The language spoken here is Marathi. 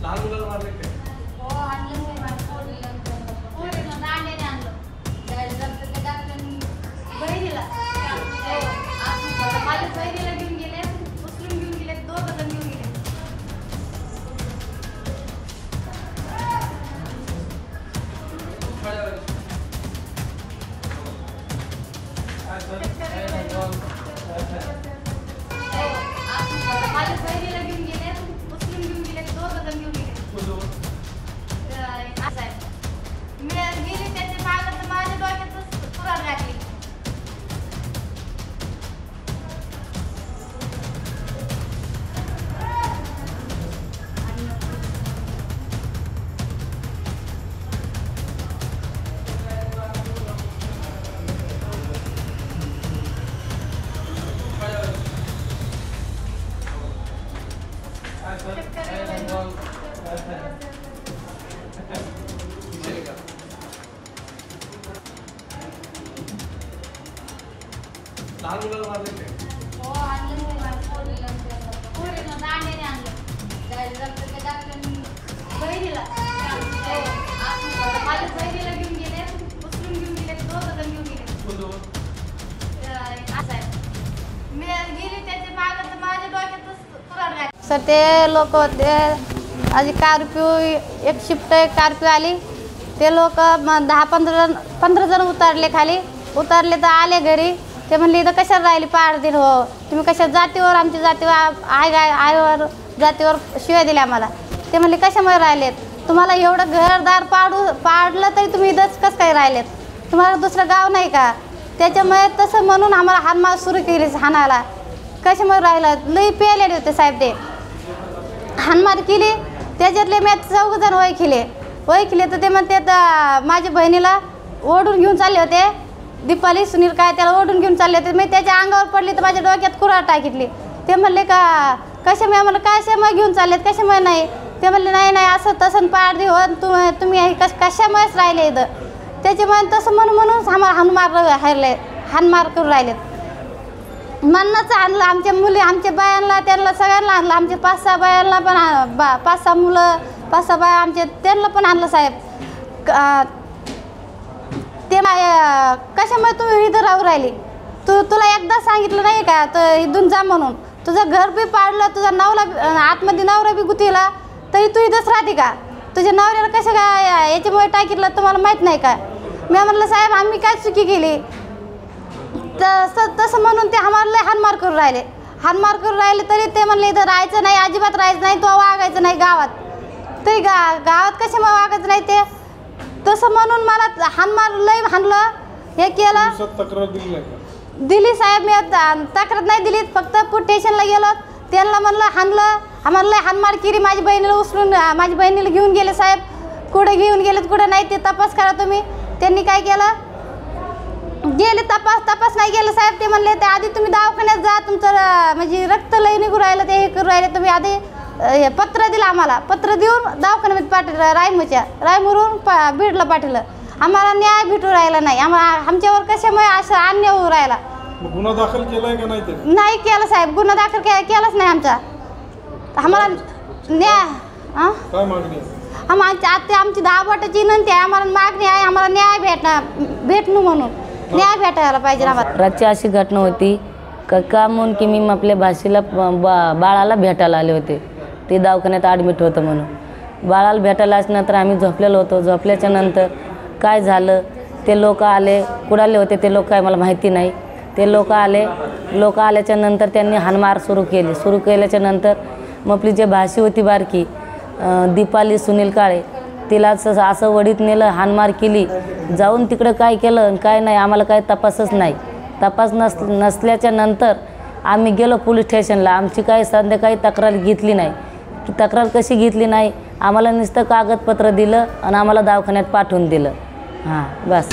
लहान मुलाला मारले काय? हो आणलं मी माझ्या पोरीला दांड्याने आणलं. त्याच्यानंतर डाक्टरांनी बहिणीला माझ्या बहिणीला घेऊन गेले, उचलून घेऊन गेले, दोघं जण घेऊन गेले. माझ्या बहिणीला घेऊन गेले, उचलून घेऊन गेले, दोघं जण घेऊन गेले. असं आहे. मी गेली त्याच्या मागं तर माझ्या डोक्यातच कुऱ्हाड घातली. लहान मुलाला मारले काय? हो आणलं मी माझ्या पोरीला दांड्याने आणलं. त्याच्यानंतर डाक्टरांनी बहिणीला माझ्या बहिणीला घेऊन गेले, उचलून घेऊन गेले, दोघं जण घेऊन गेले. असं आहे. मी गेली त्याच्या मागं तर माझ्या डोक्यातच कुऱ्हाड घातली. सर ते लोक होते आधी कारफ्यू एक शिफ्ट कारफ्यू आली. ते लोक 10-15 जण उतरले खाली. उतरले तर आले घरी. ते म्हणले इथं कशाला राहिली 5 दिन हो, तुम्ही कशा जातीवर आमच्या जातीवर आईवर जातीवर शिव्या दिल्या आम्हाला. ते म्हणले कशामुळे राहिलेत, तुम्हाला एवढं घरदार पाडलं तरी तुम्ही इथंच कसं काय राहिलेत, तुम्हाला दुसरं गाव नाही का. त्याच्यामुळे तसं म्हणून आम्हाला हाणमार सुरू केली हाणायला. कशामुळे राहिलं लई पेलेले होते साहेब. ते हाणमार केली. त्याच्यातले मी 4 जण ओळखले तर ते म्हणते माझ्या बहिणीला ओढून घेऊन चालले होते. दीपाली सुनील काय त्याला ओढून घेऊन चालले होते. मी त्याच्या अंगावर पडली तर माझ्या डोक्यात कुऱ्हाड टाकीतली. ते म्हणले का कशामुळे, म्हणलं कशामुळे घेऊन चाललेत, कशामुळे नाही. ते म्हणले नाही असं तसं पाडदी हो, तुम्ही कशामुळेच राहिले इथं. त्याच्यामुळे तसं म्हणून आम्हाला हाणमार करून राहिलेत. म्हणूनच आणलं आमच्या मुली, आमच्या बायांना, त्यांना सगळ्यांना आणलं. आमच्या 5-6 बायांना पण 5-6 मुलं, 5-6 बाया आमच्या त्यांना पण आणलं साहेब. ते कशामुळे तुम्ही इथं राहू राहिली, तुला एकदा सांगितलं नाही का तर इथून जा म्हणून. तुझं घर बी पाडलं, तुझा नवरा आतमध्ये नवरा बी गुतीला तरी तू इथंच राहते का. तुझ्या नवऱ्याला कसं काय याच्यामुळे टाकीतलं तुम्हाला माहीत नाही का. मी म्हणलं साहेब आम्ही काय चुकी केली. तसं म्हणून ते आम्हाला लय हाणमार करून राहिले. तरी ते म्हणले इथं राहायचं नाही, अजिबात राहायचं नाही, तो वागायचं नाही गावात. तरी गावात कशामुळे वागायचं नाही ते तसं म्हणून मला हाणमार लय हाणलं. हे केलं. तक्रार दिली साहेब. मी तक्रार नाही दिली, फक्त पोलीस स्टेशनला गेलो. त्यांना म्हणलं हाणलं, आम्हाला लय हाणमार केली. माझी बहिणीला उचलून माझ्या बहिणीला घेऊन गेले साहेब. कुठे घेऊन गेलेत कुठं नाही ते तपास करा तुम्ही. त्यांनी काय केलं, गेले तपास नाही गेलं साहेब. ते म्हणले ते आधी तुम्ही दवाखान्यात जा, तुमचं म्हणजे रक्त लय निघून राहिलं, ते हे करून राहिले. तुम्ही आधी हे पत्र दिलं आम्हाला. पत्र देऊन दवाखान्यामध्ये पाठवलं. रायमूरहून बीडला पाठवलं. आम्हाला न्याय भेटू राहिला नाही. आमच्यावर कशामुळे असं अन्याय होऊ राहिला. गुन्हा दाखल केलाय का नाही? नाही केलं साहेब, गुन्हा दाखल केलाच नाही आमचा. आम्हाला न्याय काय मागणी? आमची 10 बोटाची विनंती आहे. आम्हाला मागणी आहे, आम्हाला न्याय भेटणं म्हणून न्याय भेटायला पाहिजे आम्हाला. रातची अशी घटना होती का म्हणून की मी आपल्या भाषेला बाळाला भेटायला आले होते. ते दवाखान्यात ॲडमिट होतं म्हणून. बाळाला भेटायला असल्यानंतर आम्ही झोपलेलो होतो. झोपल्याच्या नंतर काय झालं, ते लोक आले. कुडाले होते ते लोक काय मला माहिती नाही. ते लोक आल्याच्या नंतर त्यांनी हाणमार सुरू केल्याच्या नंतर मग आपली जे भाषी होती बारकी दीपाली सुनील काळे, तिला असं वडीत नेलं, हाणमार केली. जाऊन तिकडं काय केलं आणि काय नाही आम्हाला काय तपासच नाही. तपास नसल्याच्या नंतर आम्ही गेलो पोलीस स्टेशनला. आमची काय संध्याकाळी तक्रार घेतली नाही. तक्रार कशी घेतली नाही, आम्हाला नुसतं कागदपत्र दिलं आणि आम्हाला दवाखान्यात पाठवून दिलं. हां बस.